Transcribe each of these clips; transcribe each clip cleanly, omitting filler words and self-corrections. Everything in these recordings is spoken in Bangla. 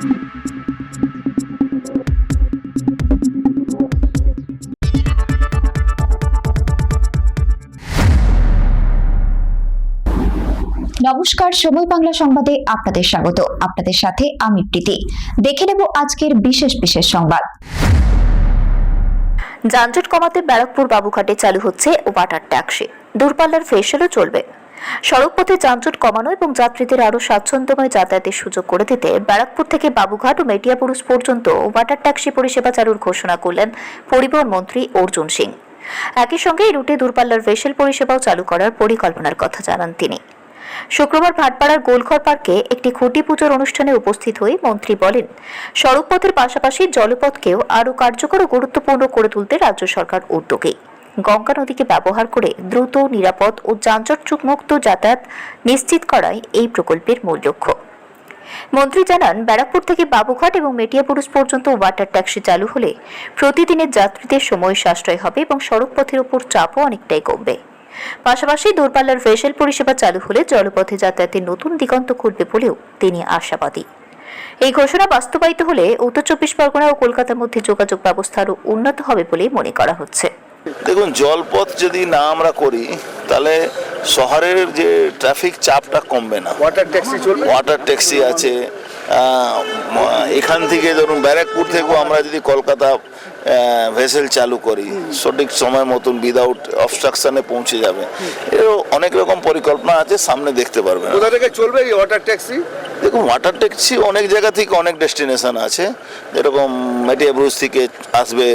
নমস্কার, সময় বাংলা সংবাদে আপনাদের স্বাগত। আপনাদের সাথে আমি প্রীতি। দেখে নেব আজকের বিশেষ বিশেষ সংবাদ। যানজট কমাতে ব্যারাকপুর বাবুঘাটে চালু হচ্ছে ওয়াটার ট্যাক্সি। দূরপাল্লার ফেরিও চলবে। সড়কপথে যানজট কমানো এবং যাত্রীদের আরও স্বাচ্ছন্দ্যময় যাতায়াতের সুযোগ করে দিতে ব্যারাকপুর থেকে বাবুঘাট ও মেটিয়াপুরুষ পর্যন্ত ওয়াটার ট্যাক্সি পরিষেবা চালুর ঘোষণা করলেন পরিবহন মন্ত্রী অর্জুন সিং। একই সঙ্গে এই রুটে দূরপাল্লার ভেসেল পরিষেবাও চালু করার পরিকল্পনার কথা জানান তিনি। শুক্রবার ভাটপাড়ার গোলঘর পার্কে একটি খুঁটি পুজোর অনুষ্ঠানে উপস্থিত হয়ে মন্ত্রী বলেন, সড়কপথের পাশাপাশি জলপথকেও আরও কার্যকর ও গুরুত্বপূর্ণ করে তুলতে রাজ্য সরকার উদ্যোগী। গঙ্গা নদীকে ব্যবহার করে দ্রুত, নিরাপদ ও যানজট মুক্ত যাতায়াত নিশ্চিত করাই এই প্রকল্পের মূল লক্ষ্য। মন্ত্রী জানান, ব্যারাকপুর থেকে বাবুঘাট এবং মেটিয়াপুরুষ পর্যন্ত ওয়াটার ট্যাক্সি চালু হলে প্রতিদিনের যাত্রীদের সময় সাশ্রয় হবে এবং সড়কপথের উপর চাপও অনেকটাই কমবে। পাশাপাশি দূরপাল্লার ভেসেল পরিষেবা চালু হলে জলপথে যাতায়াতের নতুন দিগন্ত খুলবে বলেও তিনি আশাবাদী। এই ঘোষণা বাস্তবায়িত হলে উত্তর 24 পরগনা ও কলকাতার মধ্যে যোগাযোগ ব্যবস্থা আরও উন্নত হবে বলে মনে করা হচ্ছে। দেখুন, জলপথ যদি না আমরা করি তাহলে শহরের যে ট্রাফিক চাপটা কমবে না। ওয়াটার ট্যাক্সি আছে, এখান থেকে ধরুন ব্যারাকপুর থেকেও আমরা যদি কলকাতা ভেসেল চালু করি সঠিক সময় মতন উইদাউট অবস্ট্রাকশনে পৌঁছে যাবে। এরও অনেক রকম পরিকল্পনা আছে, সামনে দেখতে পারবেন। কোথা থেকে চলবে এই ওয়াটার ট্যাক্সি? দেখুন, ওয়াটার ট্যাক্সি অনেক জায়গা থেকে অনেক ডেস্টিনেশন আছে, যেরকম মেটিয়াপুরুষ থেকে আসবে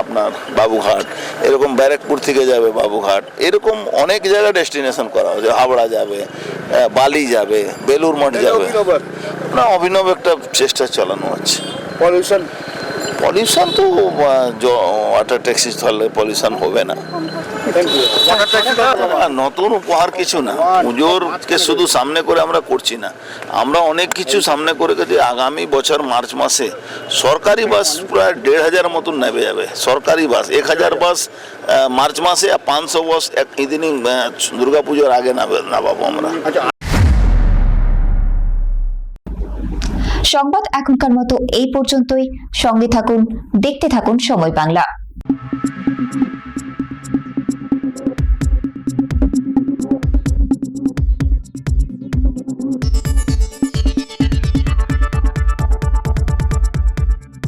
আপনার বাবুঘাট, এরকম ব্যারাকপুর থেকে যাবে বাবুঘাট, এরকম অনেক জায়গা ডেস্টিনেশন করা হচ্ছে। হাওড়া যাবে, বালি যাবে, বেলুর মঠ যাবে। না, অভিনব একটা চেষ্টা চালানো হচ্ছে। পলিউশন তো ওয়াটার ট্যাক্সি চললে পলিউশন হবে না। নতুন উপহার কিছু না, পুজোরকে শুধু সামনে করে আমরা করছি না, আমরা অনেক কিছু সামনে করে গেছি। আগামী বছর মার্চ মাসে সরকারি বাস প্রায় 1,500 মতন নেমে যাবে। সরকারি বাস 1,000 বাস মার্চ মাসে, আর 500 বাস ইদানিং দুর্গাপুজোর আগে নামাবো আমরা। সংবাদ এখনকার মতো এই পর্যন্তই। সঙ্গে থাকুন, দেখতে থাকুন সময় বাংলা।